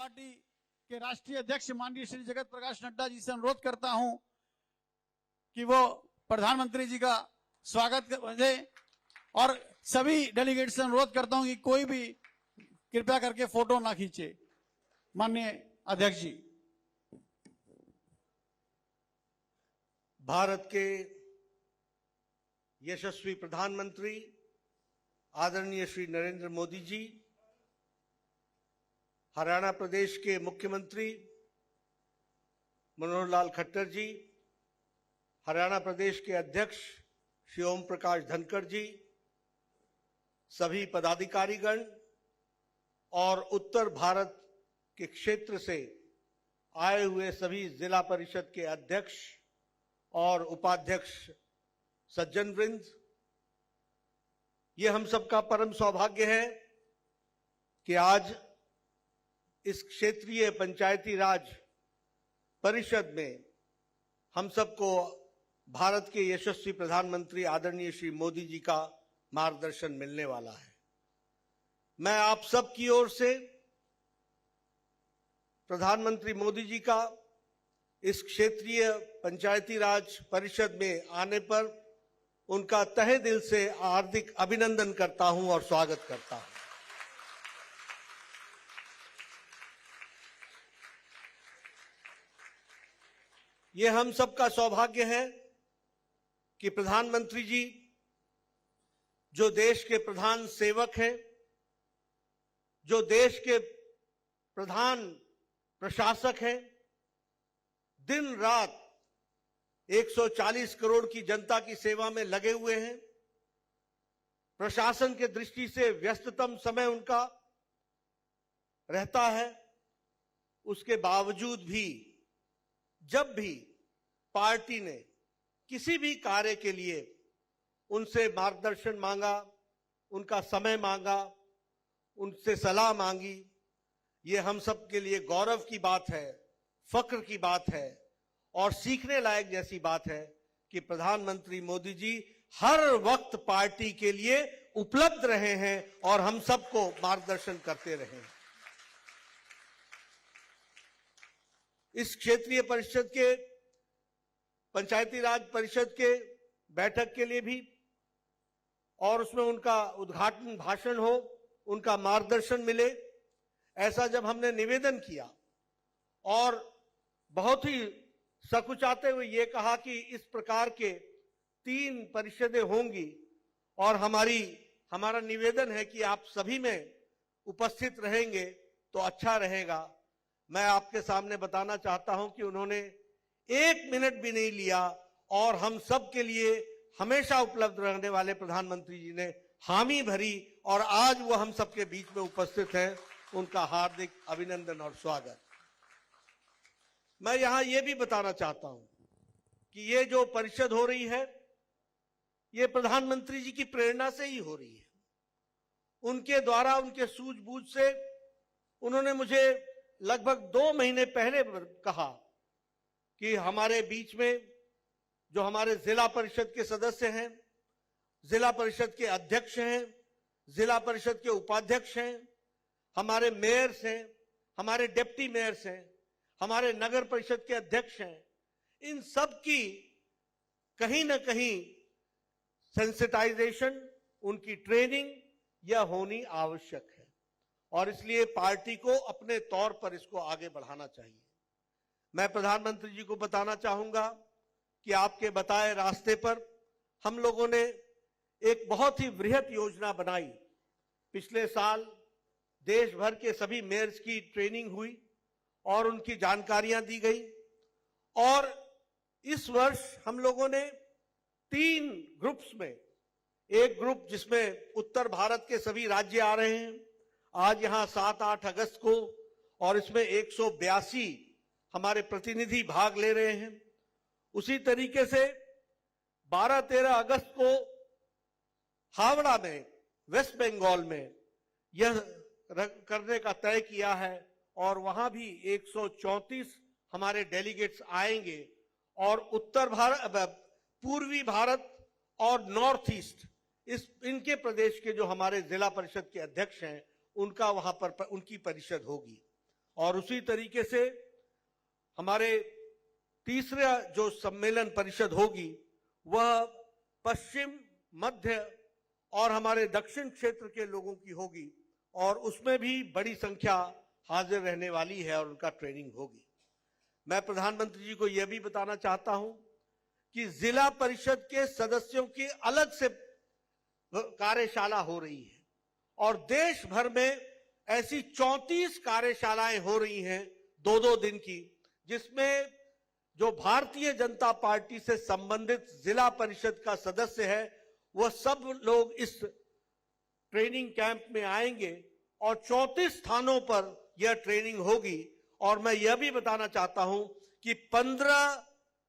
Party के राष्ट्रीय अध्यक्ष माननीय श्री जगत प्रकाश नड्डा जी से अनुरोध करता हूं कि वो प्रधानमंत्री जी का स्वागत करें और सभी डेलीगेट से अनुरोध करता हूं कि कोई भी कृपया करके फोटो ना खींचे। माननीय अध्यक्ष जी। भारत के यशस्वी प्रधानमंत्री आदरणीय श्री नरेंद्र मोदी जी, हरियाणा प्रदेश के मुख्यमंत्री मनोहर लाल खट्टर जी, हरियाणा प्रदेश के अध्यक्ष श्री ओम प्रकाश धनखड़ जी, सभी पदाधिकारीगण और उत्तर भारत के क्षेत्र से आए हुए सभी जिला परिषद के अध्यक्ष और उपाध्यक्ष सज्जन वृंद, ये हम सबका परम सौभाग्य है कि आज इस क्षेत्रीय पंचायती राज परिषद में हम सबको भारत के यशस्वी प्रधानमंत्री आदरणीय श्री मोदी जी का मार्गदर्शन मिलने वाला है। मैं आप सब की ओर से प्रधानमंत्री मोदी जी का इस क्षेत्रीय पंचायती राज परिषद में आने पर उनका तहे दिल से हार्दिक अभिनंदन करता हूं और स्वागत करता हूं। ये हम सबका सौभाग्य है कि प्रधानमंत्री जी, जो देश के प्रधान सेवक हैं, जो देश के प्रधान प्रशासक हैं, दिन रात 140 करोड़ की जनता की सेवा में लगे हुए हैं। प्रशासन के दृष्टि से व्यस्ततम समय उनका रहता है। उसके बावजूद भी जब भी पार्टी ने किसी भी कार्य के लिए उनसे मार्गदर्शन मांगा, उनका समय मांगा, उनसे सलाह मांगी, ये हम सब के लिए गौरव की बात है, फक्र की बात है और सीखने लायक जैसी बात है कि प्रधानमंत्री मोदी जी हर वक्त पार्टी के लिए उपलब्ध रहे हैं और हम सबको मार्गदर्शन करते रहे हैं। इस क्षेत्रीय परिषद के पंचायती राज परिषद के बैठक के लिए भी और उसमें उनका उद्घाटन भाषण हो, उनका मार्गदर्शन मिले, ऐसा जब हमने निवेदन किया और बहुत ही सकुचाते हुए ये कहा कि इस प्रकार के 3 परिषदें होंगी और हमारा निवेदन है कि आप सभी में उपस्थित रहेंगे तो अच्छा रहेगा। मैं आपके सामने बताना चाहता हूं कि उन्होंने 1 मिनट भी नहीं लिया और हम सब के लिए हमेशा उपलब्ध रहने वाले प्रधानमंत्री जी ने हामी भरी और आज वो हम सबके बीच में उपस्थित हैं। उनका हार्दिक अभिनंदन और स्वागत। मैं यहां ये भी बताना चाहता हूं कि ये जो परिषद हो रही है, ये प्रधानमंत्री जी की प्रेरणा से ही हो रही है। उनके द्वारा, उनके सूझबूझ से उन्होंने मुझे लगभग 2 महीने पहले कहा कि हमारे बीच में जो हमारे जिला परिषद के सदस्य हैं, जिला परिषद के अध्यक्ष हैं, जिला परिषद के उपाध्यक्ष हैं, हमारे मेयर्स हैं, हमारे डिप्टी मेयर्स हैं, हमारे नगर परिषद के अध्यक्ष हैं, इन सब की कहीं ना कहीं सेंसिटाइजेशन, उनकी ट्रेनिंग यह होनी आवश्यक है और इसलिए पार्टी को अपने तौर पर इसको आगे बढ़ाना चाहिए। मैं प्रधानमंत्री जी को बताना चाहूंगा कि आपके बताए रास्ते पर हम लोगों ने एक बहुत ही वृहद योजना बनाई। पिछले साल देश भर के सभी मेयर्स की ट्रेनिंग हुई और उनकी जानकारियां दी गई और इस वर्ष हम लोगों ने 3 ग्रुप्स में, एक ग्रुप जिसमें उत्तर भारत के सभी राज्य आ रहे हैं, आज यहां 7-8 अगस्त को, और इसमें 182 हमारे प्रतिनिधि भाग ले रहे हैं। उसी तरीके से 12-13 अगस्त को हावड़ा में, वेस्ट बंगाल में यह करने का तय किया है और वहां भी 134 हमारे डेलीगेट्स आएंगे और उत्तर भारत, पूर्वी भारत और नॉर्थ ईस्ट, इनके प्रदेश के जो हमारे जिला परिषद के अध्यक्ष हैं, उनका वहां पर उनकी परिषद होगी और उसी तरीके से हमारे तीसरा जो सम्मेलन परिषद होगी वह पश्चिम, मध्य और हमारे दक्षिण क्षेत्र के लोगों की होगी और उसमें भी बड़ी संख्या हाजिर रहने वाली है और उनका ट्रेनिंग होगी। मैं प्रधानमंत्री जी को यह भी बताना चाहता हूं कि जिला परिषद के सदस्यों की अलग से कार्यशाला हो रही है और देश भर में ऐसी 34 कार्यशालाएं हो रही हैं 2-2 दिन की, जिसमें जो भारतीय जनता पार्टी से संबंधित जिला परिषद का सदस्य है वह सब लोग इस ट्रेनिंग कैंप में आएंगे और 34 स्थानों पर यह ट्रेनिंग होगी। और मैं यह भी बताना चाहता हूं कि 15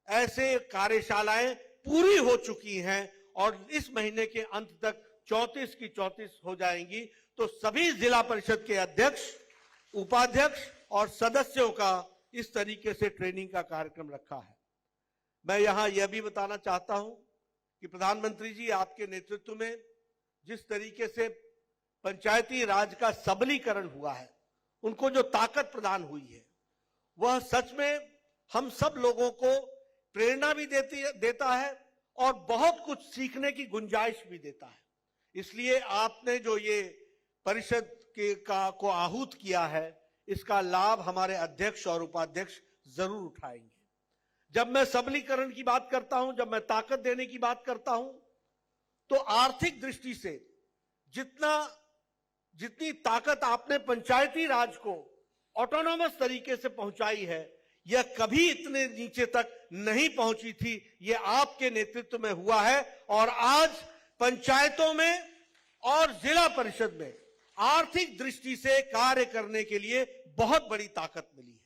ऐसे कार्यशालाएं पूरी हो चुकी हैं और इस महीने के अंत तक 34 की 34 हो जाएंगी। तो सभी जिला परिषद के अध्यक्ष, उपाध्यक्ष और सदस्यों का इस तरीके से ट्रेनिंग का कार्यक्रम रखा है। मैं यहां यह भी बताना चाहता हूं कि प्रधानमंत्री जी आपके नेतृत्व में जिस तरीके से पंचायती राज का सबलीकरण हुआ है, उनको जो ताकत प्रदान हुई है, वह सच में हम सब लोगों को प्रेरणा भी देता है और बहुत कुछ सीखने की गुंजाइश भी देता है। इसलिए आपने जो ये परिषद को आहूत किया है, इसका लाभ हमारे अध्यक्ष और उपाध्यक्ष जरूर उठाएंगे। जब मैं सबलीकरण की बात करता हूं, जब मैं ताकत देने की बात करता हूं, तो आर्थिक दृष्टि से जितनी ताकत आपने पंचायती राज को ऑटोनॉमस तरीके से पहुंचाई है, यह कभी इतने नीचे तक नहीं पहुंची थी। यह आपके नेतृत्व में हुआ है और आज पंचायतों में और जिला परिषद में आर्थिक दृष्टि से कार्य करने के लिए बहुत बड़ी ताकत मिली है।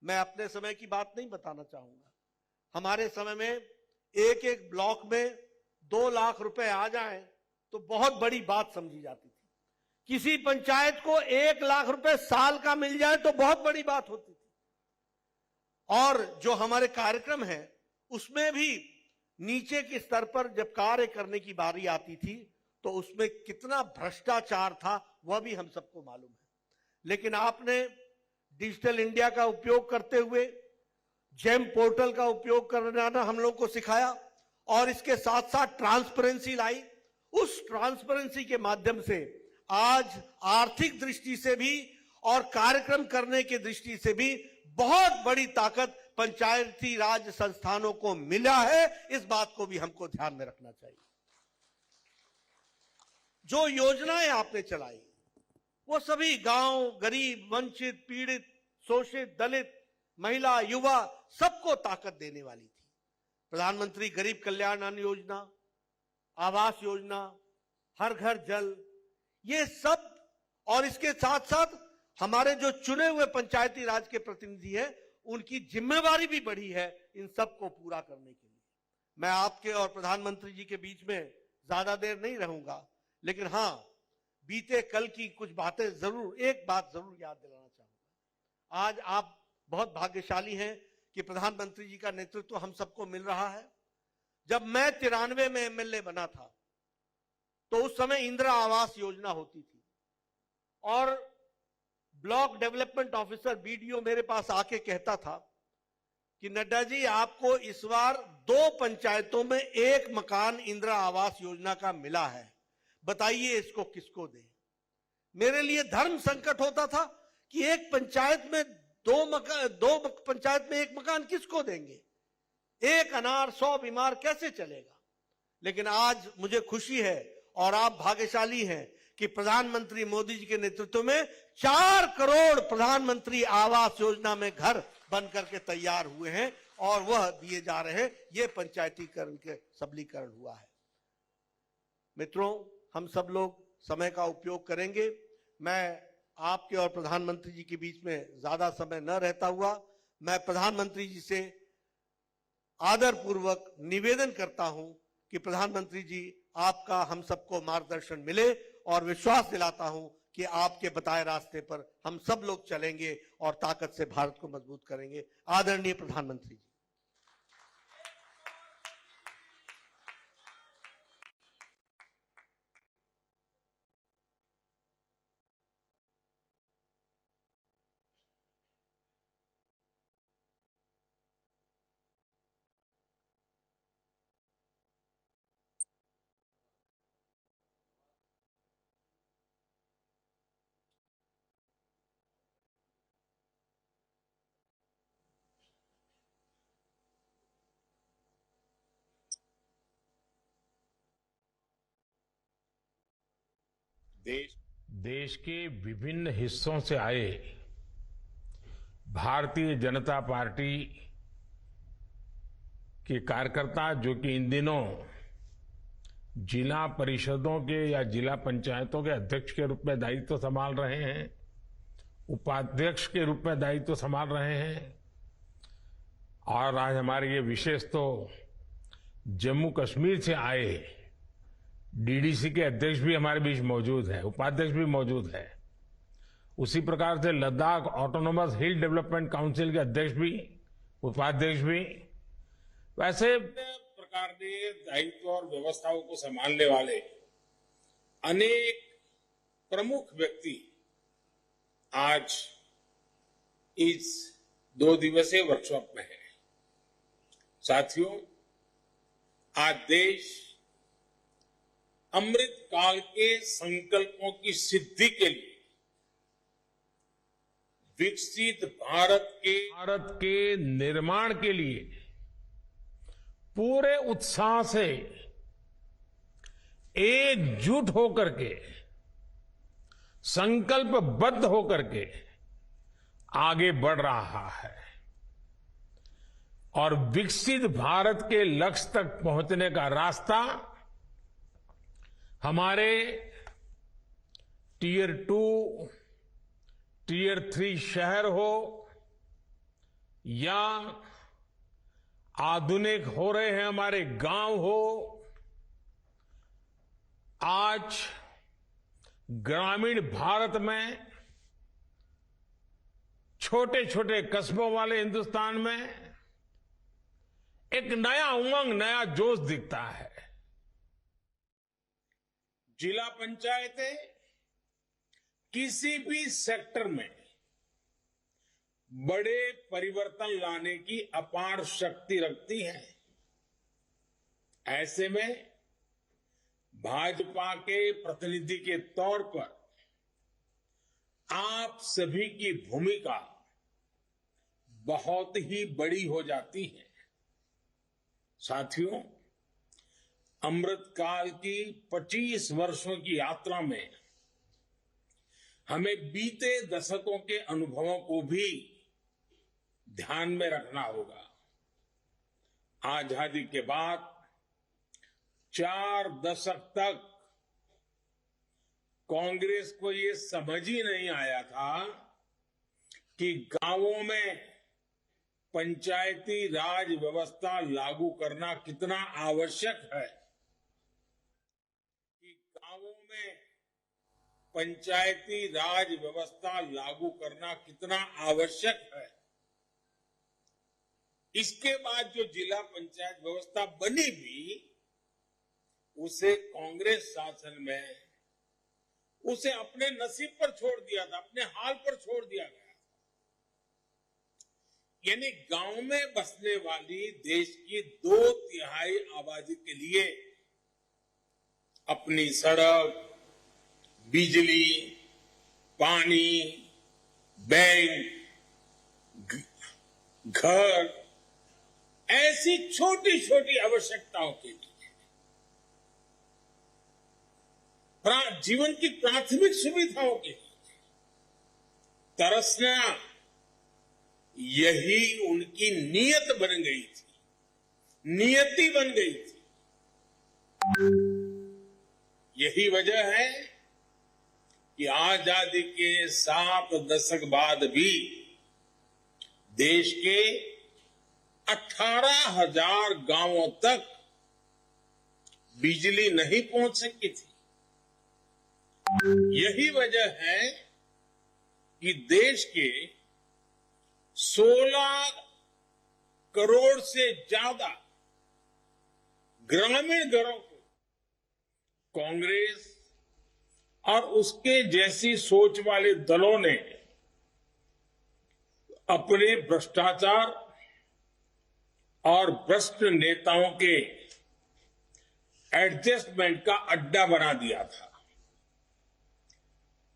मैं अपने समय की बात नहीं बताना चाहूंगा। हमारे समय में एक एक ब्लॉक में 2 लाख रुपए आ जाएं तो बहुत बड़ी बात समझी जाती थी। किसी पंचायत को 1 लाख रुपए साल का मिल जाए तो बहुत बड़ी बात होती थी। और जो हमारे कार्यक्रम है उसमें भी नीचे के स्तर पर जब कार्य करने की बारी आती थी तो उसमें कितना भ्रष्टाचार था वह भी हम सबको मालूम है। लेकिन आपने डिजिटल इंडिया का उपयोग करते हुए जेम पोर्टल का उपयोग करना हम लोग को सिखाया और इसके साथ साथ ट्रांसपेरेंसी लाई। उस ट्रांसपेरेंसी के माध्यम से आज आर्थिक दृष्टि से भी और कार्यक्रम करने की दृष्टि से भी बहुत बड़ी ताकत पंचायती राज संस्थानों को मिला है। इस बात को भी हमको ध्यान में रखना चाहिए। जो योजनाएं आपने चलाई वो सभी गांव, गरीब, वंचित, पीड़ित, शोषित, दलित, महिला, युवा सबको ताकत देने वाली थी। प्रधानमंत्री गरीब कल्याण अन्न योजना, आवास योजना, हर घर जल, ये सब, और इसके साथ साथ हमारे जो चुने हुए पंचायती राज के प्रतिनिधि हैं उनकी जिम्मेवारी भी बढ़ी है इन सब को पूरा करने के लिए। मैं आपके और प्रधानमंत्री जी के बीच में ज्यादा देर नहीं रहूंगा, लेकिन हां, बीते कल की कुछ बातें जरूर, एक बात जरूर याद दिलाना चाहूंगा। आज आप बहुत भाग्यशाली हैं कि प्रधानमंत्री जी का नेतृत्व हम सबको मिल रहा है। जब मैं 93 में एमएलए बना था तो उस समय इंदिरा आवास योजना होती थी और ब्लॉक डेवलपमेंट ऑफिसर बीडीओ मेरे पास आके कहता था कि नड्डा जी, आपको इस बार 2 पंचायतों में 1 मकान इंदिरा आवास योजना का मिला है, बताइए इसको किसको दें। मेरे लिए धर्म संकट होता था कि एक पंचायत में 2 पंचायत में 1 मकान किसको देंगे, 1 अनार 100 बीमार कैसे चलेगा। लेकिन आज मुझे खुशी है और आप भाग्यशाली हैं कि प्रधानमंत्री मोदी जी के नेतृत्व में 4 करोड़ प्रधानमंत्री आवास योजना में घर बन करके तैयार हुए हैं और वह दिए जा रहे हैं। यह पंचायतीकरण के सबलीकरण हुआ है। मित्रों, हम सब लोग समय का उपयोग करेंगे। मैं आपके और प्रधानमंत्री जी के बीच में ज्यादा समय न रहता हुआ मैं प्रधानमंत्री जी से आदरपूर्वक निवेदन करता हूं कि प्रधानमंत्री जी, आपका हम सबको मार्गदर्शन मिले और विश्वास दिलाता हूं कि आपके बताए रास्ते पर हम सब लोग चलेंगे और ताकत से भारत को मजबूत करेंगे। आदरणीय प्रधानमंत्री जी। देश के विभिन्न हिस्सों से आए भारतीय जनता पार्टी के कार्यकर्ता, जो कि इन दिनों जिला परिषदों के या जिला पंचायतों के अध्यक्ष के रूप में दायित्व संभाल रहे हैं, उपाध्यक्ष के रूप में दायित्व संभाल रहे हैं, और आज हमारे ये विशेष तो जम्मू कश्मीर से आए डीडीसी के अध्यक्ष भी हमारे बीच मौजूद है, उपाध्यक्ष भी मौजूद है। उसी प्रकार से लद्दाख ऑटोनोमस हिल डेवलपमेंट काउंसिल के अध्यक्ष भी, उपाध्यक्ष भी, वैसे प्रकार के दायित्व और व्यवस्थाओं को संभालने वाले अनेक प्रमुख व्यक्ति आज इस 2 दिवसीय वर्कशॉप में है। साथियों, आज देश अमृत काल के संकल्पों की सिद्धि के लिए विकसित भारत के निर्माण के लिए पूरे उत्साह से एकजुट होकर के, संकल्पबद्ध होकर के आगे बढ़ रहा है और विकसित भारत के लक्ष्य तक पहुंचने का रास्ता हमारे टियर 2, टियर 3 शहर हो या आधुनिक हो रहे हैं हमारे गांव हो, आज ग्रामीण भारत में छोटे छोटे कस्बों वाले हिंदुस्तान में एक नया उमंग, नया जोश दिखता है। जिला पंचायतें किसी भी सेक्टर में बड़े परिवर्तन लाने की अपार शक्ति रखती हैं। ऐसे में भाजपा के प्रतिनिधि के तौर पर आप सभी की भूमिका बहुत ही बड़ी हो जाती है। साथियों, अमृतकाल की 25 वर्षों की यात्रा में हमें बीते दशकों के अनुभवों को भी ध्यान में रखना होगा। आजादी के बाद 4 दशक तक कांग्रेस को ये समझ ही नहीं आया था कि गांवों में पंचायती राज व्यवस्था लागू करना कितना आवश्यक है, कि गांवों में पंचायती राज व्यवस्था लागू करना कितना आवश्यक है। इसके बाद जो जिला पंचायत व्यवस्था बनी भी, उसे कांग्रेस शासन में उसे अपने नसीब पर छोड़ दिया था, अपने हाल पर छोड़ दिया गया। यानी गांव में बसने वाली देश की 2/3 आबादी के लिए अपनी सड़क, बिजली, पानी, बैंक, घर, ऐसी छोटी छोटी आवश्यकताओं के लिए जीवन की प्राथमिक सुविधाओं के लिए तरसना, यही उनकी नीयत बन गई थी, नियति बन गई थी। यही वजह है कि आजादी के 7 दशक बाद भी देश के 18,000 गांवों तक बिजली नहीं पहुंच सकी थी। यही वजह है कि देश के 16 करोड़ से ज्यादा ग्रामीण घरों को कांग्रेस और उसके जैसी सोच वाले दलों ने अपने भ्रष्टाचार और भ्रष्ट नेताओं के एडजस्टमेंट का अड्डा बना दिया था।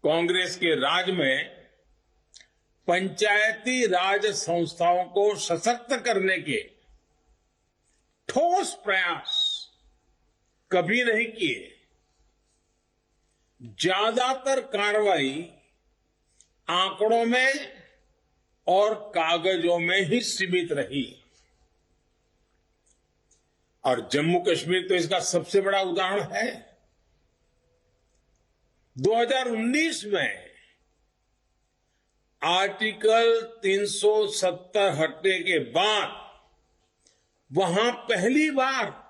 कांग्रेस के राज में पंचायती राज संस्थाओं को सशक्त करने के ठोस प्रयास कभी नहीं किए। ज्यादातर कार्रवाई आंकड़ों में और कागजों में ही सीमित रही और जम्मू कश्मीर तो इसका सबसे बड़ा उदाहरण है। 2019 में आर्टिकल 370 हटने के बाद वहां पहली बार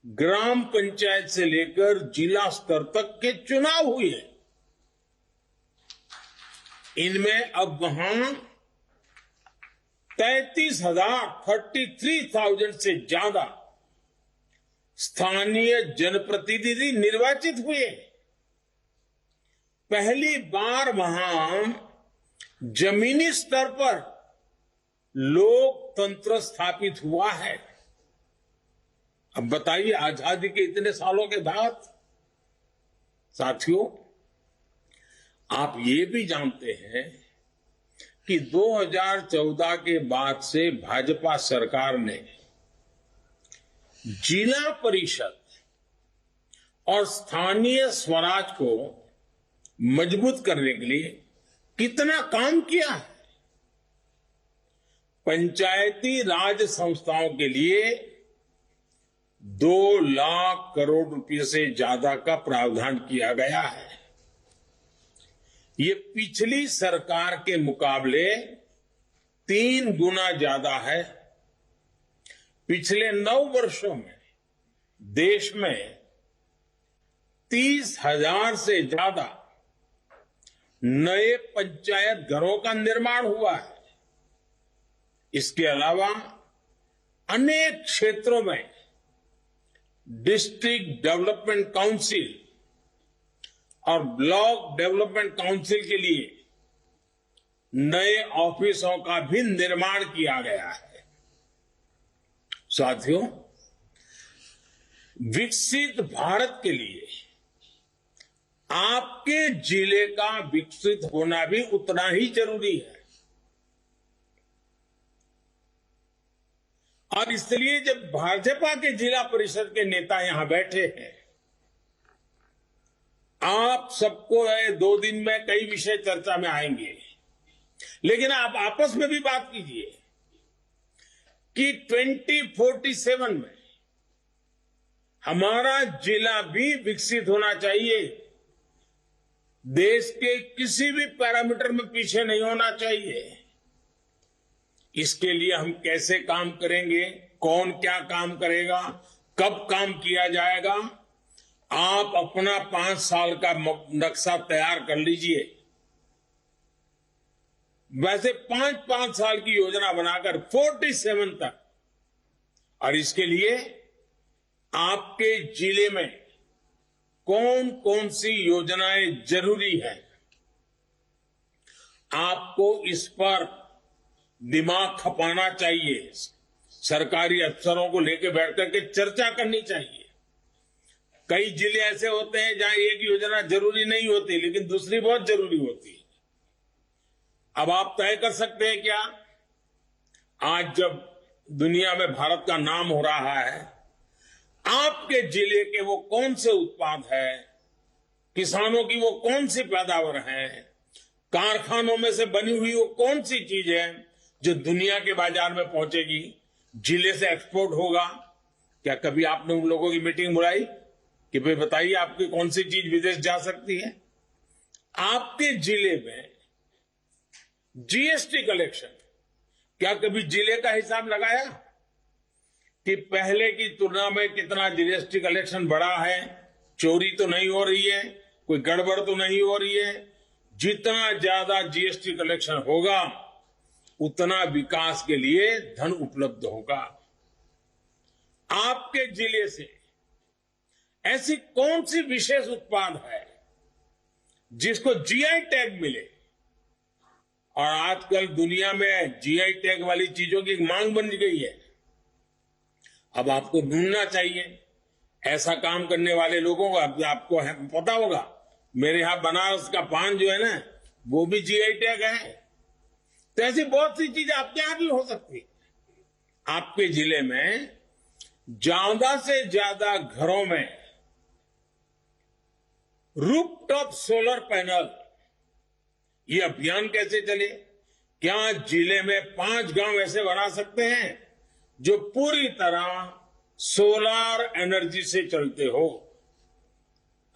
ग्राम पंचायत से लेकर जिला स्तर तक के चुनाव हुए। इनमें अब वहां 33,000 से ज्यादा स्थानीय जनप्रतिनिधि निर्वाचित हुए। पहली बार वहां जमीनी स्तर पर लोकतंत्र स्थापित हुआ है। अब बताइए, आजादी के इतने सालों के बाद साथियों, आप ये भी जानते हैं कि 2014 के बाद से भाजपा सरकार ने जिला परिषद और स्थानीय स्वराज को मजबूत करने के लिए कितना काम किया है। पंचायती राज संस्थाओं के लिए 2 लाख करोड़ रुपए से ज्यादा का प्रावधान किया गया है। ये पिछली सरकार के मुकाबले 3 गुना ज्यादा है। पिछले 9 वर्षों में देश में 30,000 से ज्यादा नए पंचायत घरों का निर्माण हुआ है। इसके अलावा अनेक क्षेत्रों में डिस्ट्रिक्ट डेवलपमेंट काउंसिल और ब्लॉक डेवलपमेंट काउंसिल के लिए नए ऑफिसों का भी निर्माण किया गया है। साथियों, विकसित भारत के लिए आपके जिले का विकसित होना भी उतना ही जरूरी है। और इसलिए जब भाजपा के जिला परिषद के नेता यहां बैठे हैं, आप सबको 2 दिन में कई विषय चर्चा में आएंगे, लेकिन आप आपस में भी बात कीजिए कि 2047 में हमारा जिला भी विकसित होना चाहिए। देश के किसी भी पैरामीटर में पीछे नहीं होना चाहिए। इसके लिए हम कैसे काम करेंगे, कौन क्या काम करेगा, कब काम किया जाएगा, आप अपना 5 साल का नक्शा तैयार कर लीजिए। वैसे 5-5 साल की योजना बनाकर 47 तक, और इसके लिए आपके जिले में कौन कौन सी योजनाएं जरूरी है, आपको इस पर दिमाग खपाना चाहिए। सरकारी अफसरों को लेकर बैठ करके चर्चा करनी चाहिए। कई जिले ऐसे होते हैं जहां एक योजना जरूरी नहीं होती, लेकिन दूसरी बहुत जरूरी होती है। अब आप तय कर सकते हैं क्या, आज जब दुनिया में भारत का नाम हो रहा है, आपके जिले के वो कौन से उत्पाद है, किसानों की वो कौन सी पैदावार है, कारखानों में से बनी हुई वो कौन सी चीज है जो दुनिया के बाजार में पहुंचेगी, जिले से एक्सपोर्ट होगा। क्या कभी आपने उन लोगों की मीटिंग बुलाई कि भाई बताइए आपकी कौन सी चीज विदेश जा सकती है? आपके जिले में जीएसटी कलेक्शन, क्या कभी जिले का हिसाब लगाया कि पहले की तुलना में कितना जीएसटी कलेक्शन बढ़ा है? चोरी तो नहीं हो रही है, कोई गड़बड़ तो नहीं हो रही है। जितना ज्यादा जीएसटी कलेक्शन होगा उतना विकास के लिए धन उपलब्ध होगा। आपके जिले से ऐसी कौन सी विशेष उत्पाद है जिसको जीआई टैग मिले? और आजकल दुनिया में जीआई टैग वाली चीजों की मांग बन गई है। अब आपको ढूंढना चाहिए ऐसा काम करने वाले लोगों को। आपको पता होगा, मेरे यहां बनारस का पान जो है ना, वो भी जीआई टैग है। तो ऐसी बहुत सी चीजें आपके यहां भी हो सकती है। आपके जिले में ज्यादा से ज्यादा घरों में रूफटॉप सोलर पैनल, ये अभियान कैसे चले? क्या जिले में 5 गांव ऐसे बना सकते हैं जो पूरी तरह सोलर एनर्जी से चलते हो?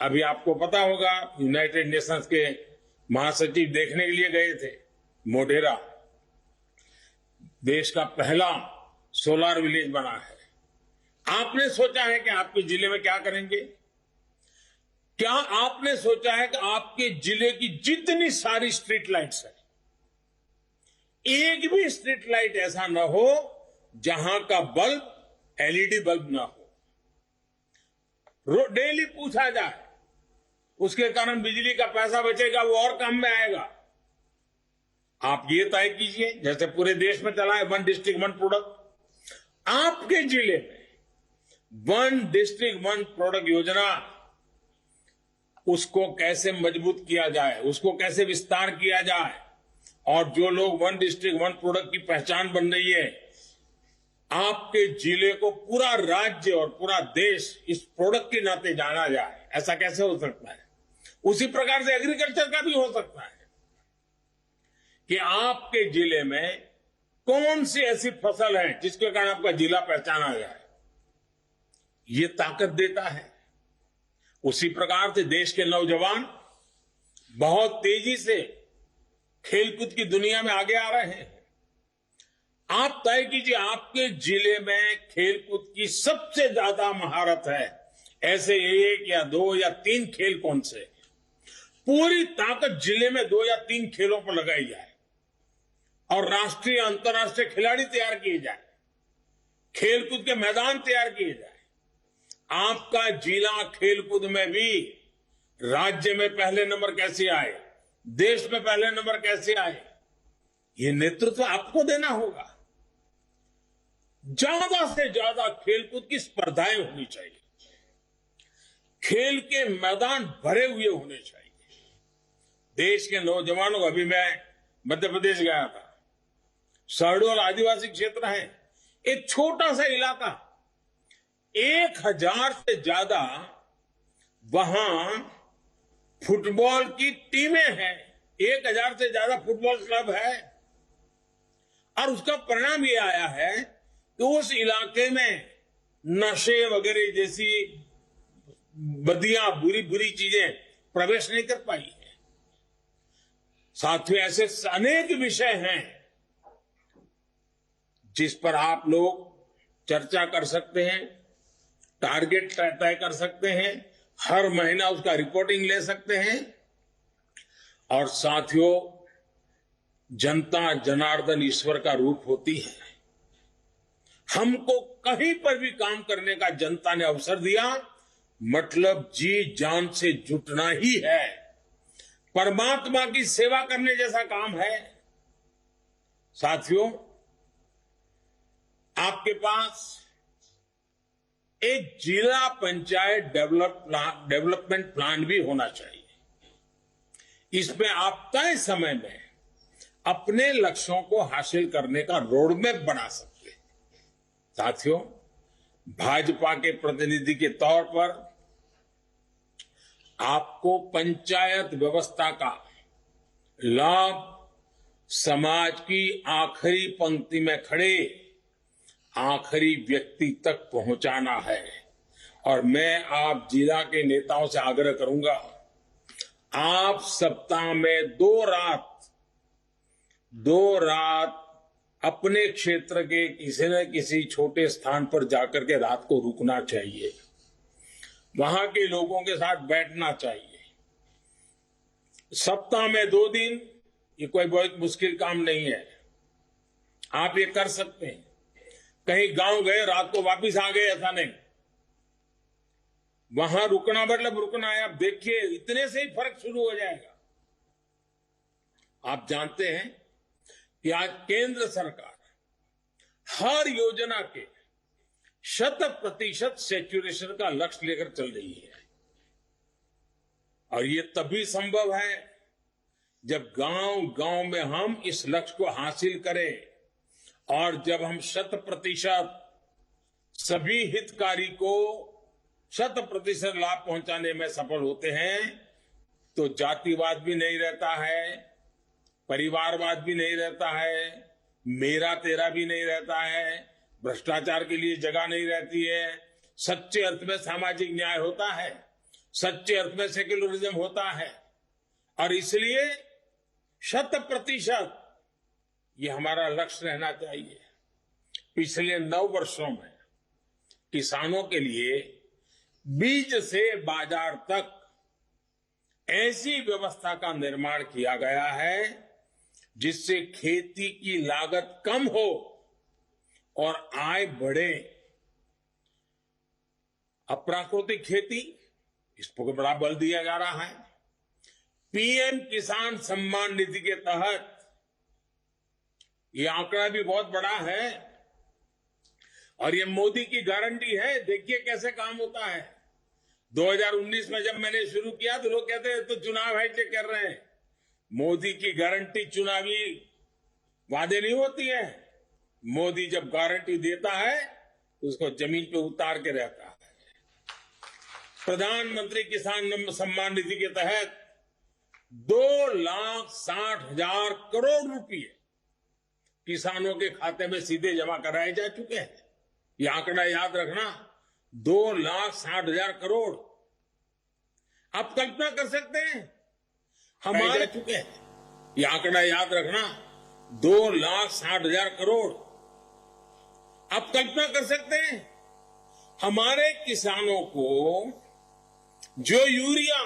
अभी आपको पता होगा, यूनाइटेड नेशंस के महासचिव देखने के लिए गए थे मोढेरा। देश का पहला सोलर विलेज बना है। आपने सोचा है कि आपके जिले में क्या करेंगे? क्या आपने सोचा है कि आपके जिले की जितनी सारी स्ट्रीट लाइट्स है, एक भी स्ट्रीट लाइट ऐसा न हो जहां का बल्ब एलईडी बल्ब ना हो? डेली पूछा जाए, उसके कारण बिजली का पैसा बचेगा, वो और काम में आएगा। आप ये तय कीजिए, जैसे पूरे देश में चला है 1 डिस्ट्रिक्ट 1 प्रोडक्ट, आपके जिले में 1 डिस्ट्रिक्ट 1 प्रोडक्ट योजना, उसको कैसे मजबूत किया जाए, उसको कैसे विस्तार किया जाए, और जो लोग 1 डिस्ट्रिक्ट 1 प्रोडक्ट की पहचान बन रही है, आपके जिले को पूरा राज्य और पूरा देश इस प्रोडक्ट के नाते जाना जाए, ऐसा कैसे हो सकता है? उसी प्रकार से एग्रीकल्चर का भी हो सकता है कि आपके जिले में कौन सी ऐसी फसल है जिसके कारण आपका जिला पहचाना जाए। ये ताकत देता है। उसी प्रकार से देश के नौजवान बहुत तेजी से खेलकूद की दुनिया में आगे आ रहे हैं। आप तय कीजिए, आपके जिले में खेलकूद की सबसे ज्यादा महारत है, ऐसे 1 या 2 या 3 खेल कौन से? पूरी ताकत जिले में 2 या 3 खेलों पर लगाई जाए और राष्ट्रीय अंतर्राष्ट्रीय खिलाड़ी तैयार किए जाए, खेलकूद के मैदान तैयार किए जाए। आपका जिला खेलकूद में भी राज्य में पहले नंबर कैसे आए, देश में पहले नंबर कैसे आए, ये नेतृत्व आपको देना होगा। ज्यादा से ज्यादा खेलकूद की स्पर्धाएं होनी चाहिए, खेल के मैदान भरे हुए होने चाहिए। देश के नौजवानों को, अभी मैं मध्य प्रदेश गया था, शहडोल आदिवासी क्षेत्र है, एक छोटा सा इलाका, 1000 से ज्यादा वहां फुटबॉल की टीमें हैं, 1000 से ज्यादा फुटबॉल क्लब है, और उसका परिणाम ये आया है कि उस इलाके में नशे वगैरह जैसी बदियां, बुरी बुरी चीजें प्रवेश नहीं कर पाई है। साथियों, ऐसे अनेक विषय हैं जिस पर आप लोग चर्चा कर सकते हैं, टारगेट तय कर सकते हैं, हर महीना उसका रिपोर्टिंग ले सकते हैं। और साथियों, जनता जनार्दन ईश्वर का रूप होती है। हमको कहीं पर भी काम करने का जनता ने अवसर दिया, मतलब जी जान से जुटना ही है, परमात्मा की सेवा करने जैसा काम है। साथियों, आपके पास एक जिला पंचायत डेवलपमेंट प्लान भी होना चाहिए। इसमें आप तय समय में अपने लक्ष्यों को हासिल करने का रोड मैप बना सकते हैं। साथियों, भाजपा के प्रतिनिधि के तौर पर आपको पंचायत व्यवस्था का लाभ समाज की आखिरी पंक्ति में खड़े आखिरी व्यक्ति तक पहुंचाना है। और मैं आप जिला के नेताओं से आग्रह करूंगा, आप सप्ताह में 2 रात अपने क्षेत्र के किसी न किसी छोटे स्थान पर जाकर के रात को रुकना चाहिए, वहां के लोगों के साथ बैठना चाहिए। सप्ताह में 2 दिन, ये कोई बहुत मुश्किल काम नहीं है, आप ये कर सकते हैं। कहीं गांव गए, रात को वापस आ गए, ऐसा नहीं, वहां रुकना मतलब रुकना है। आप देखिए, इतने से ही फर्क शुरू हो जाएगा। आप जानते हैं कि आज केंद्र सरकार हर योजना के 100% सैचुरेशन का लक्ष्य लेकर चल रही है, और ये तभी संभव है जब गांव-गांव में हम इस लक्ष्य को हासिल करें, और जब हम 100% सभी हितकारी को 100% लाभ पहुंचाने में सफल होते हैं, तो जातिवाद भी नहीं रहता है, परिवारवाद भी नहीं रहता है, मेरा तेरा भी नहीं रहता है, भ्रष्टाचार के लिए जगह नहीं रहती है, सच्चे अर्थ में सामाजिक न्याय होता है, सच्चे अर्थ में सेक्युलरिज्म होता है। और इसलिए 100% ये हमारा लक्ष्य रहना चाहिए। पिछले 9 वर्षों में किसानों के लिए बीज से बाजार तक ऐसी व्यवस्था का निर्माण किया गया है जिससे खेती की लागत कम हो और आय बढ़े। अप्राकृतिक खेती, इस पर बड़ा बल दिया जा रहा है। पीएम किसान सम्मान निधि के तहत ये आंकड़ा भी बहुत बड़ा है और ये मोदी की गारंटी है। देखिए कैसे काम होता है। 2019 में जब मैंने शुरू किया तो लोग कहते हैं तो चुनाव है चेक कर रहे हैं। मोदी की गारंटी चुनावी वादे नहीं होती है। मोदी जब गारंटी देता है तो उसको जमीन पे उतार के रहता है। प्रधानमंत्री किसान सम्मान निधि के तहत 2,60,000 करोड़ रुपए किसानों के खाते में सीधे जमा कराए जा चुके हैं। ये आंकड़ा याद रखना, 2,60,000 करोड़। आप कल्पना कर सकते हैं हमारे चुके हैं। ये आंकड़ा याद रखना, 2,60,000 करोड़। आप कल्पना कर सकते हैं हमारे किसानों को जो यूरिया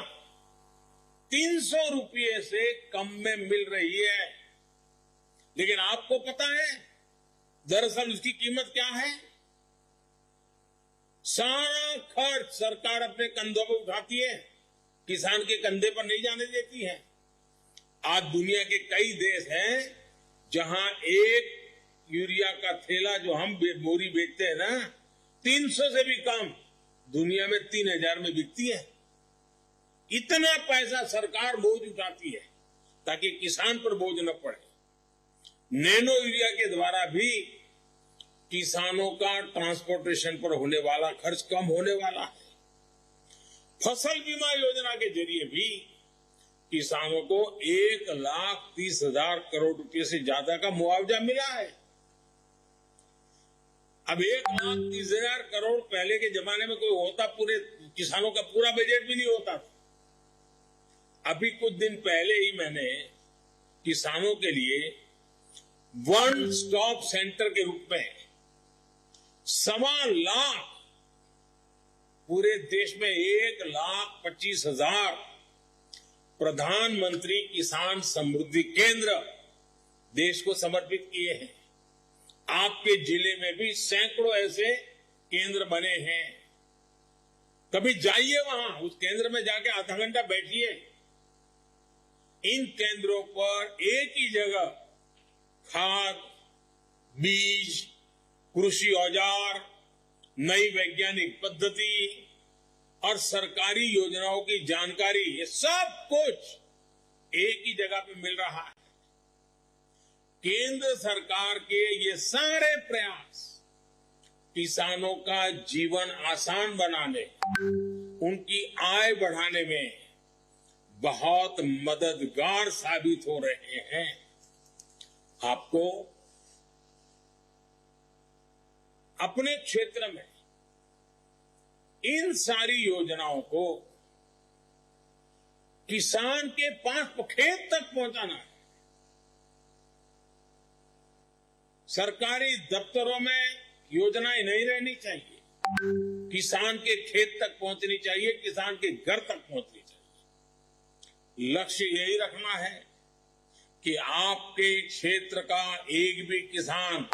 300 रुपये से कम में मिल रही है, लेकिन आपको पता है दरअसल उसकी कीमत क्या है? सारा खर्च सरकार अपने कंधों पर उठाती है, किसान के कंधे पर नहीं जाने देती है। आज दुनिया के कई देश हैं जहां एक यूरिया का थैला जो हम बोरी बेचते हैं ना, 300 से भी कम दुनिया में 3,000 में बिकती है। इतना पैसा सरकार बोझ उठाती है ताकि किसान पर बोझ न पड़े। नैनो यूरिया के द्वारा भी किसानों का ट्रांसपोर्टेशन पर होने वाला खर्च कम होने वाला है। फसल बीमा योजना के जरिए भी किसानों को 1,30,000 करोड़ रुपए से ज्यादा का मुआवजा मिला है। अब 1,30,000 करोड़ पहले के जमाने में कोई होता, पूरे किसानों का पूरा बजट भी नहीं होता था। अभी कुछ दिन पहले ही मैंने किसानों के लिए वन स्टॉप सेंटर के रूप में 1,25,000 पूरे देश में 1,25,000 प्रधानमंत्री किसान समृद्धि केंद्र देश को समर्पित किए हैं। आपके जिले में भी सैकड़ों ऐसे केंद्र बने हैं। कभी जाइए वहां, उस केंद्र में जाके आधा घंटा बैठिए। इन केंद्रों पर एक ही जगह खाद, बीज, कृषि औजार, नई वैज्ञानिक पद्धति और सरकारी योजनाओं की जानकारी, ये सब कुछ एक ही जगह पे मिल रहा है। केंद्र सरकार के ये सारे प्रयास किसानों का जीवन आसान बनाने, उनकी आय बढ़ाने में बहुत मददगार साबित हो रहे हैं। आपको अपने क्षेत्र में इन सारी योजनाओं को किसान के पास खेत तक पहुंचाना है। सरकारी दफ्तरों में योजनाएं नहीं रहनी चाहिए, किसान के खेत तक पहुंचनी चाहिए, किसान के घर तक पहुंचनी चाहिए। लक्ष्य यही रखना है कि आपके क्षेत्र का एक भी किसान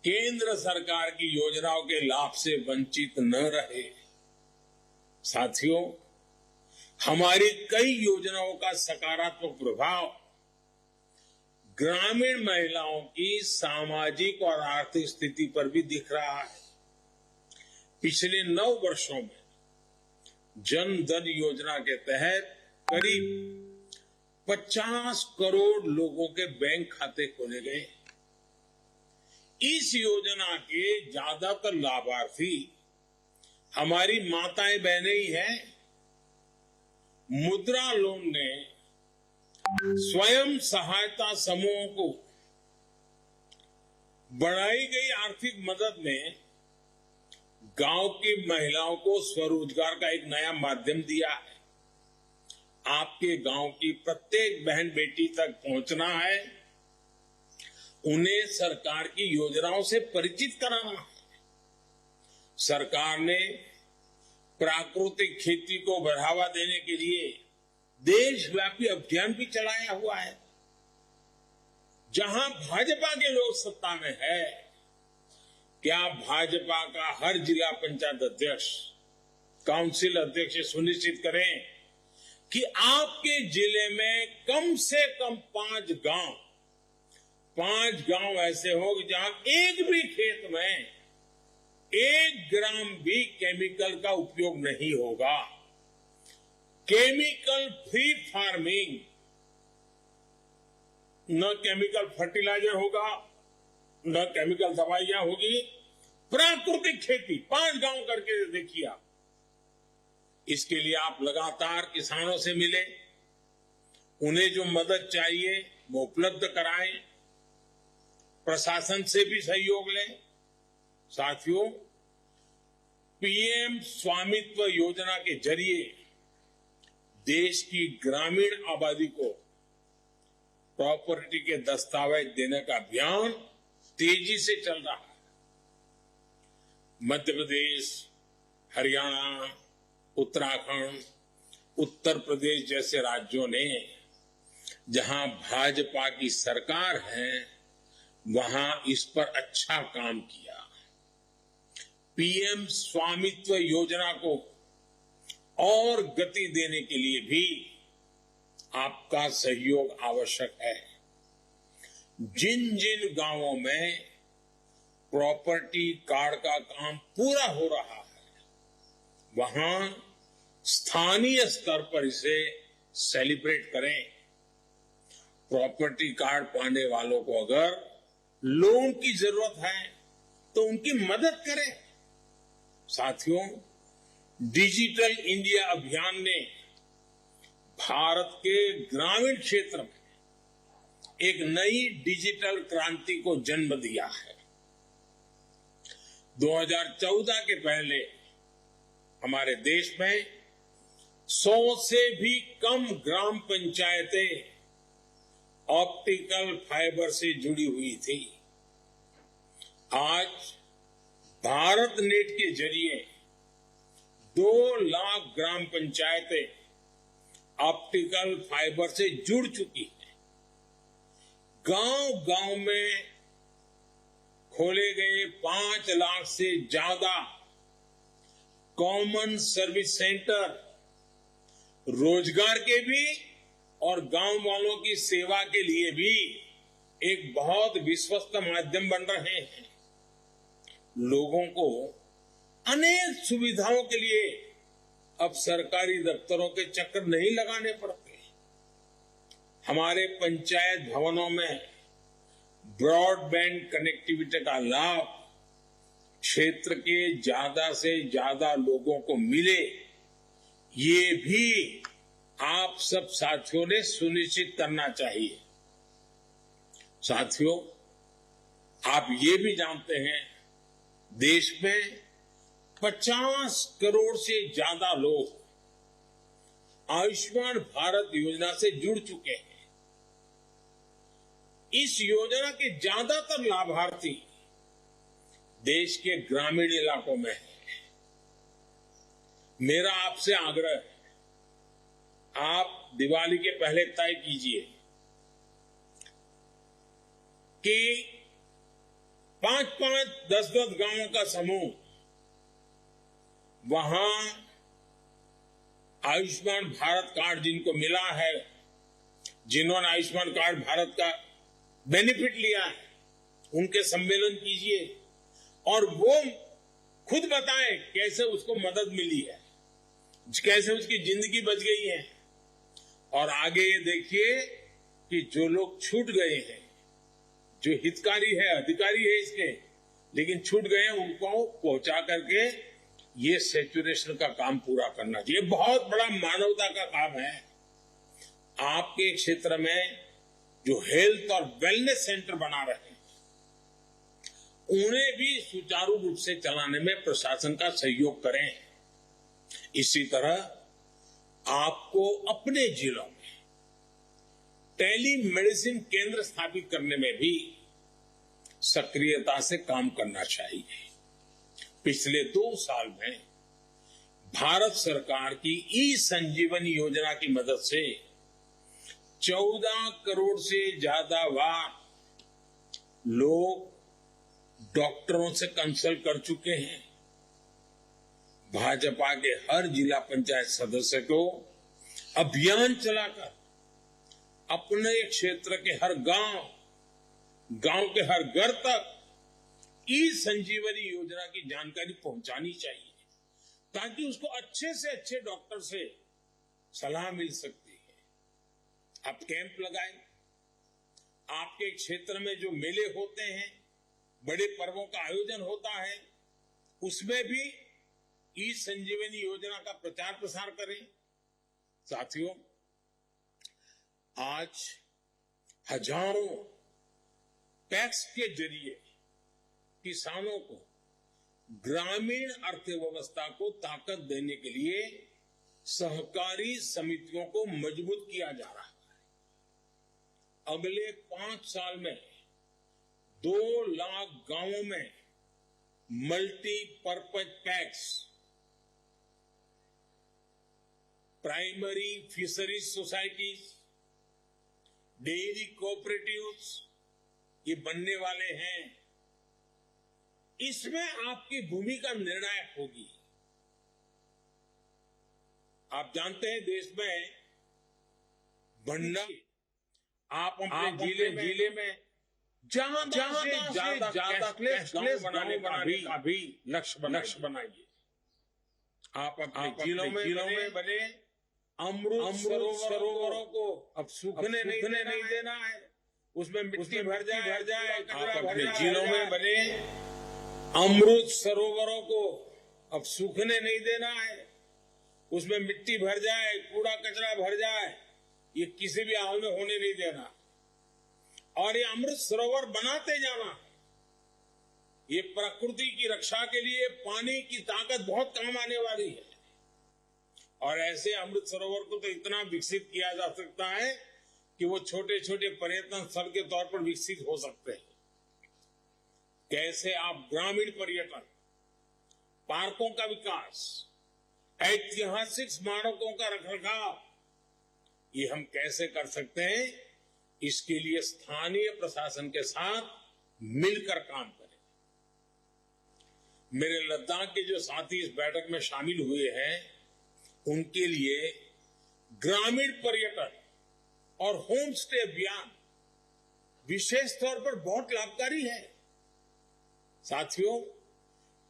केंद्र सरकार की योजनाओं के लाभ से वंचित न रहे। साथियों, हमारी कई योजनाओं का सकारात्मक प्रभाव ग्रामीण महिलाओं की सामाजिक और आर्थिक स्थिति पर भी दिख रहा है। पिछले 9 वर्षों में जन धन योजना के तहत करीब 50 करोड़ लोगों के बैंक खाते खोले गए। इस योजना के ज्यादातर लाभार्थी हमारी माताएं बहनें ही हैं। मुद्रा लोन ने स्वयं सहायता समूहों को बढ़ाई गई आर्थिक मदद ने गांव की महिलाओं को स्वरोजगार का एक नया माध्यम दिया है। आपके गांव की प्रत्येक बहन बेटी तक पहुंचना है, उन्हें सरकार की योजनाओं से परिचित कराना है। सरकार ने प्राकृतिक खेती को बढ़ावा देने के लिए देशव्यापी अभियान भी चलाया हुआ है। जहां भाजपा के लोग सत्ता में है, क्या भाजपा का हर जिला पंचायत अध्यक्ष, काउंसिल अध्यक्ष सुनिश्चित करें कि आपके जिले में कम से कम 5 गांव ऐसे हो जहां एक भी खेत में 1 ग्राम भी केमिकल का उपयोग नहीं होगा। केमिकल फ्री फार्मिंग, न केमिकल फर्टिलाइजर होगा, न केमिकल दवाइयां होगी, प्राकृतिक खेती 5 गांव करके देखिए आप। इसके लिए आप लगातार किसानों से मिले, उन्हें जो मदद चाहिए वो उपलब्ध कराएं, प्रशासन से भी सहयोग लें। साथियों, पीएम स्वामित्व योजना के जरिए देश की ग्रामीण आबादी को प्रॉपर्टी के दस्तावेज देने का अभियान तेजी से चल रहा है। मध्य प्रदेश, हरियाणा, उत्तराखंड, उत्तर प्रदेश जैसे राज्यों ने जहां भाजपा की सरकार है, वहां इस पर अच्छा काम किया। पीएम स्वामित्व योजना को और गति देने के लिए भी आपका सहयोग आवश्यक है। जिन जिन गांवों में प्रॉपर्टी कार्ड का काम पूरा हो रहा है, वहां स्थानीय स्तर पर इसे सेलिब्रेट करें। प्रॉपर्टी कार्ड पाने वालों को अगर लोन की जरूरत है तो उनकी मदद करें। साथियों, डिजिटल इंडिया अभियान ने भारत के ग्रामीण क्षेत्र में एक नई डिजिटल क्रांति को जन्म दिया है। 2014 के पहले हमारे देश में 100 से भी कम ग्राम पंचायतें ऑप्टिकल फाइबर से जुड़ी हुई थी। आज भारत नेट के जरिए 2 लाख ग्राम पंचायतें ऑप्टिकल फाइबर से जुड़ चुकी है। गांव-गांव में खोले गए 5 लाख से ज्यादा कॉमन सर्विस सेंटर रोजगार के भी और गांव वालों की सेवा के लिए भी एक बहुत विश्वस्त माध्यम बन रहे हैं। लोगों को अनेक सुविधाओं के लिए अब सरकारी दफ्तरों के चक्कर नहीं लगाने पड़ते। हमारे पंचायत भवनों में ब्रॉडबैंड कनेक्टिविटी का लाभ क्षेत्र के ज्यादा से ज्यादा लोगों को मिले, ये भी आप सब साथियों ने सुनिश्चित करना चाहिए। साथियों, आप ये भी जानते हैं, देश में 50 करोड़ से ज्यादा लोग आयुष्मान भारत योजना से जुड़ चुके हैं। इस योजना के ज्यादातर लाभार्थी देश के ग्रामीण इलाकों में हैं। मेरा आपसे आग्रह है, आप दिवाली के पहले तय कीजिए कि 5-5, 10-10 गांवों का समूह वहां आयुष्मान भारत कार्ड जिनको मिला है, जिन्होंने आयुष्मान कार्ड भारत का बेनिफिट लिया है, उनके सम्मेलन कीजिए और वो खुद बताएं कैसे उसको मदद मिली है, कैसे उसकी जिंदगी बच गई है। और आगे ये देखिए कि जो लोग छूट गए हैं, जो हितकारी है, अधिकारी है इसके, लेकिन छूट गए हैं, उनको पहुंचा करके ये सैचुरेशन का काम पूरा करना चाहिए। बहुत बड़ा मानवता का काम है। आपके क्षेत्र में जो हेल्थ और वेलनेस सेंटर बना रहे हैं, उन्हें भी सुचारू रूप से चलाने में प्रशासन का सहयोग करें। इसी तरह आपको अपने जिलों में टेली मेडिसिन केंद्र स्थापित करने में भी सक्रियता से काम करना चाहिए। पिछले 2 साल में भारत सरकार की ई संजीवनी योजना की मदद से 14 करोड़ से ज्यादा बार लोग डॉक्टरों से कंसल्ट कर चुके हैं। भाजपा के हर जिला पंचायत सदस्य को अभियान चलाकर अपने क्षेत्र के हर गांव के हर घर तक ई संजीवनी योजना की जानकारी पहुंचानी चाहिए, ताकि उसको अच्छे से अच्छे डॉक्टर से सलाह मिल सकती है। आप कैंप लगाएं। आपके क्षेत्र में जो मेले होते हैं, बड़े पर्वों का आयोजन होता है, उसमें भी ई संजीवनी योजना का प्रचार प्रसार करें। साथियों, आज हजारों टैक्स के जरिए किसानों को ग्रामीण अर्थव्यवस्था को ताकत देने के लिए सहकारी समितियों को मजबूत किया जा रहा है। अगले 5 साल में 2 लाख गांवों में multipurpose tax, primary fisheries societies, dairy cooperatives ये बनने वाले हैं। इसमें आपकी भूमिका निर्णायक होगी। आप जानते हैं, देश में भंडार आप अपने जिले में ज्यादा से ज्यादा कैशलेस गांव बनाने का भी लक्ष्य बनाइए। आप अपने जिलों में बने अमृत सरोवरों को अब सूखने नहीं देना है, उसमें मिट्टी भर जाए। आप अपने जिलों में बने अमृत सरोवरों को अब सूखने नहीं देना है, उसमें मिट्टी भर जाए, कूड़ा कचरा भर जाए, ये किसी भी हाल में होने नहीं देना। और ये अमृत सरोवर बनाते जाना। ये प्रकृति की रक्षा के लिए पानी की ताकत बहुत काम आने वाली है। और ऐसे अमृत सरोवर को तो इतना विकसित किया जा सकता है कि वो छोटे छोटे पर्यटन स्थल के तौर पर विकसित हो सकते हैं। कैसे आप ग्रामीण पर्यटन, पार्कों का विकास, ऐतिहासिक स्मारकों का रखरखाव, ये हम कैसे कर सकते हैं, इसके लिए स्थानीय प्रशासन के साथ मिलकर काम करें। मेरे लद्दाख के जो साथी इस बैठक में शामिल हुए हैं, उनके लिए ग्रामीण पर्यटन और होम स्टे अभियान विशेष तौर पर बहुत लाभकारी है। साथियों,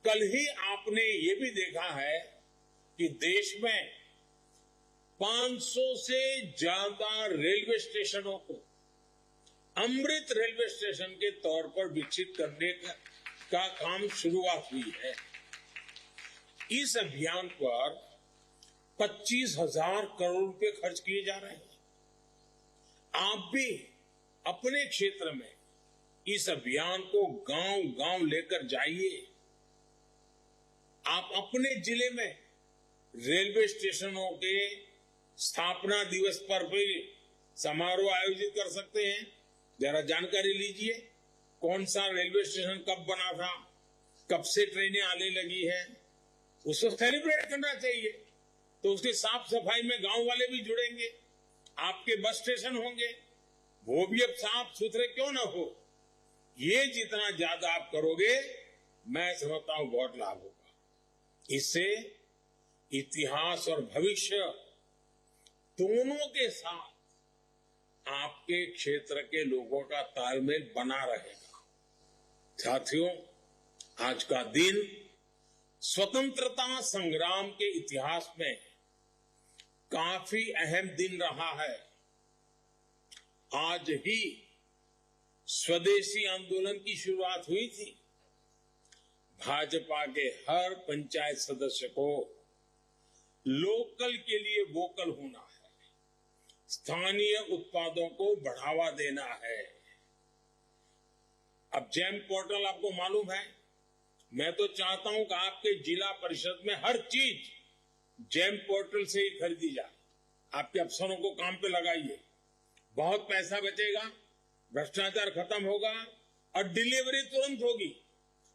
कल ही आपने ये भी देखा है कि देश में 500 से ज्यादा रेलवे स्टेशनों को अमृत रेलवे स्टेशन के तौर पर विकसित करने का काम शुरुआत हुई है। इस अभियान पर 25,000 करोड़ रुपए खर्च किए जा रहे हैं। आप भी अपने क्षेत्र में इस अभियान को गांव-गांव लेकर जाइए। आप अपने जिले में रेलवे स्टेशनों के स्थापना दिवस पर भी समारोह आयोजित कर सकते हैं। जरा जानकारी लीजिए, कौन सा रेलवे स्टेशन कब बना था, कब से ट्रेनें आने लगी हैं, उसको सेलिब्रेट करना चाहिए। तो उसकी साफ सफाई में गांव वाले भी जुड़ेंगे। आपके बस स्टेशन होंगे, वो भी अब साफ सुथरे क्यों ना हो। ये जितना ज्यादा आप करोगे, मैं समझता हूं बहुत लाभ होगा। इससे इतिहास और भविष्य दोनों के साथ आपके क्षेत्र के लोगों का तालमेल बना रहेगा। साथियों, आज का दिन स्वतंत्रता संग्राम के इतिहास में काफी अहम दिन रहा है। आज ही स्वदेशी आंदोलन की शुरुआत हुई थी। भाजपा के हर पंचायत सदस्य को लोकल के लिए वोकल होना है, स्थानीय उत्पादों को बढ़ावा देना है। अब जैम पोर्टल आपको मालूम है, मैं तो चाहता हूं कि आपके जिला परिषद में हर चीज जैम पोर्टल से ही खरीदी जाए। आपके अफसरों को काम पे लगाइए, बहुत पैसा बचेगा, भ्रष्टाचार खत्म होगा और डिलीवरी तुरंत होगी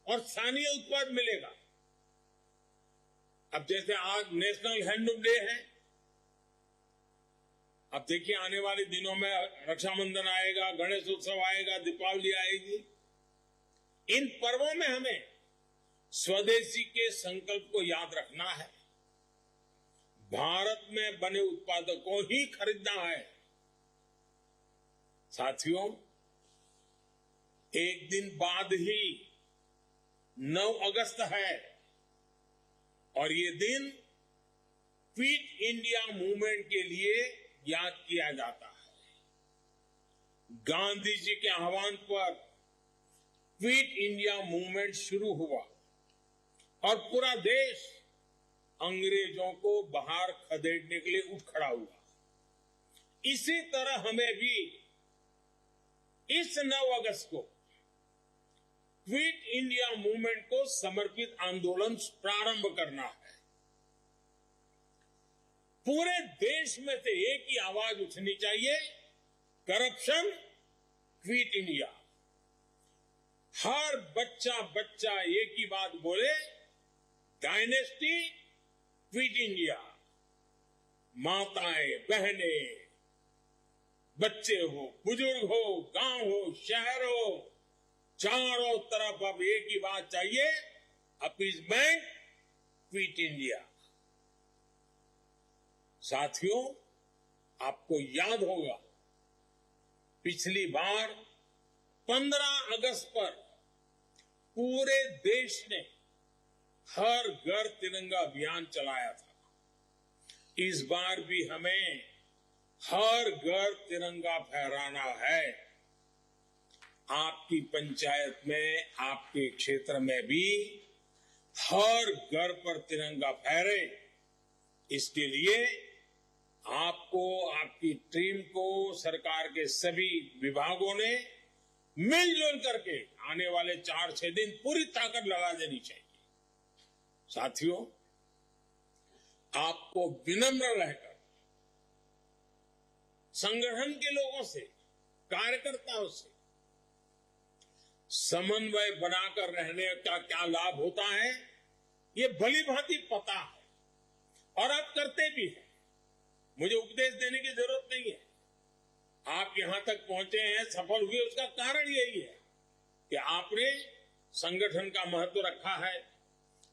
और स्थानीय उत्पाद मिलेगा। अब जैसे आज नेशनल हैंडलूम डे है, अब देखिए आने वाले दिनों में रक्षाबंधन आएगा, गणेश उत्सव आएगा, दीपावली आएगी। इन पर्वों में हमें स्वदेशी के संकल्प को याद रखना है, भारत में बने उत्पादों को ही खरीदना है। साथियों, एक दिन बाद ही 9 अगस्त है और ये दिन फिट इंडिया मूवमेंट के लिए याद किया जाता है। गांधी जी के आह्वान पर फिट इंडिया मूवमेंट शुरू हुआ और पूरा देश अंग्रेजों को बाहर खदेड़ने के लिए उठ खड़ा हुआ। इसी तरह हमें भी इस 9 अगस्त को फिट इंडिया मूवमेंट को समर्पित आंदोलन प्रारंभ करना है। पूरे देश में से एक ही आवाज उठनी चाहिए, करप्शन क्विट इंडिया। हर बच्चा एक ही बात बोले, डायनेस्टी क्विट इंडिया। माताएं, बहनें, बच्चे हो, बुजुर्ग हो, गांव हो, शहर हो, चारों तरफ अब एक ही बात चाहिए, अपीजमेंट क्विट इंडिया। साथियों, आपको याद होगा पिछली बार 15 अगस्त पर पूरे देश ने हर घर तिरंगा अभियान चलाया था। इस बार भी हमें हर घर तिरंगा फहराना है। आपकी पंचायत में, आपके क्षेत्र में भी हर घर पर तिरंगा फहरे, इसके लिए आपको, आपकी टीम को सरकार के सभी विभागों ने मिलजुल करके आने वाले 4-6 दिन पूरी ताकत लगा देनी चाहिए। साथियों, आपको विनम्र रहकर संगठन के लोगों से, कार्यकर्ताओं से समन्वय बनाकर रहने का क्या लाभ होता है, ये भली भांति पता है और आप करते भी हैं। मुझे उपदेश देने की जरूरत नहीं है। आप यहां तक पहुंचे हैं, सफल हुए, उसका कारण यही है कि आपने संगठन का महत्व रखा है,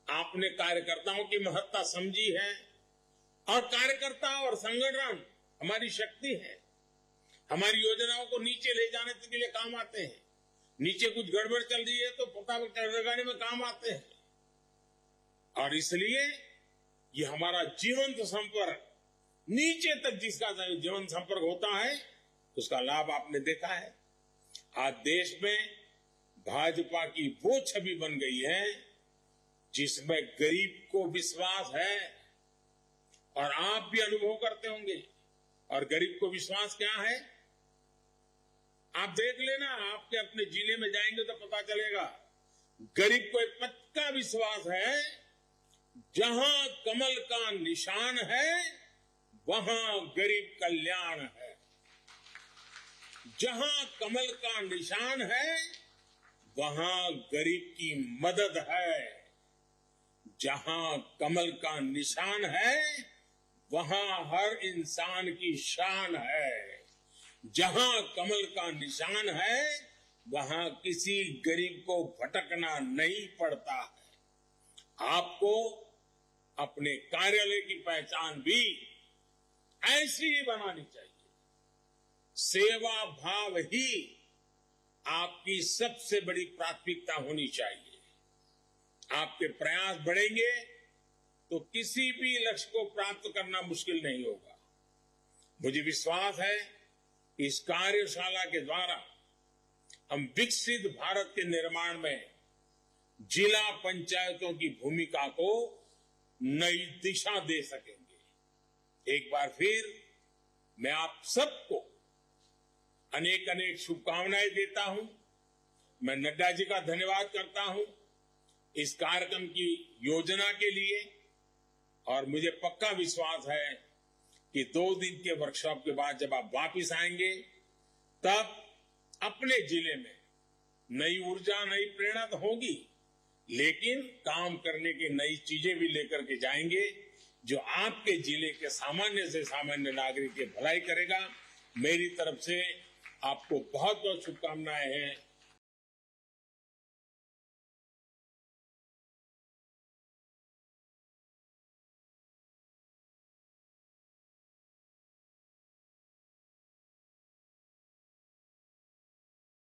आपने कार्यकर्ताओं की महत्ता समझी है और कार्यकर्ता और संगठन हमारी शक्ति है। हमारी योजनाओं को नीचे ले जाने के लिए काम आते हैं। नीचे कुछ गड़बड़ चल रही है तो पता लगाने में काम आते हैं और इसलिए ये हमारा जीवंत संपर्क, नीचे तक जिसका जीवंत संपर्क होता है उसका लाभ आपने देखा है। आज देश में भाजपा की वो छवि बन गई है जिसमें गरीब को विश्वास है और आप भी अनुभव करते होंगे। और गरीब को विश्वास क्या है, आप देख लेना, आपके अपने जिले में जाएंगे तो पता चलेगा। गरीब को एक पक्का विश्वास है, जहां कमल का निशान है वहां गरीब कल्याण है। जहां कमल का निशान है वहां गरीब की मदद है। जहां कमल का निशान है वहां हर इंसान की शान है। जहां कमल का निशान है वहां किसी गरीब को भटकना नहीं पड़ता है। आपको अपने कार्यालय की पहचान भी ऐसी ही बनानी चाहिए। सेवा भाव ही आपकी सबसे बड़ी प्राथमिकता होनी चाहिए। आपके प्रयास बढ़ेंगे तो किसी भी लक्ष्य को प्राप्त करना मुश्किल नहीं होगा। मुझे विश्वास है कि इस कार्यशाला के द्वारा हम विकसित भारत के निर्माण में जिला पंचायतों की भूमिका को नई दिशा दे सकेंगे। एक बार फिर मैं आप सबको अनेक अनेक शुभकामनाएं देता हूं। मैं नड्डा जी का धन्यवाद करता हूं इस कार्यक्रम की योजना के लिए, और मुझे पक्का विश्वास है कि 2 दिन के वर्कशॉप के बाद जब आप वापस आएंगे तब अपने जिले में नई ऊर्जा, नई प्रेरणा तो होगी, लेकिन काम करने की नई चीजें भी लेकर के जाएंगे जो आपके जिले के सामान्य से सामान्य नागरिक की भलाई करेगा। मेरी तरफ से आपको बहुत बहुत शुभकामनाएं हैं।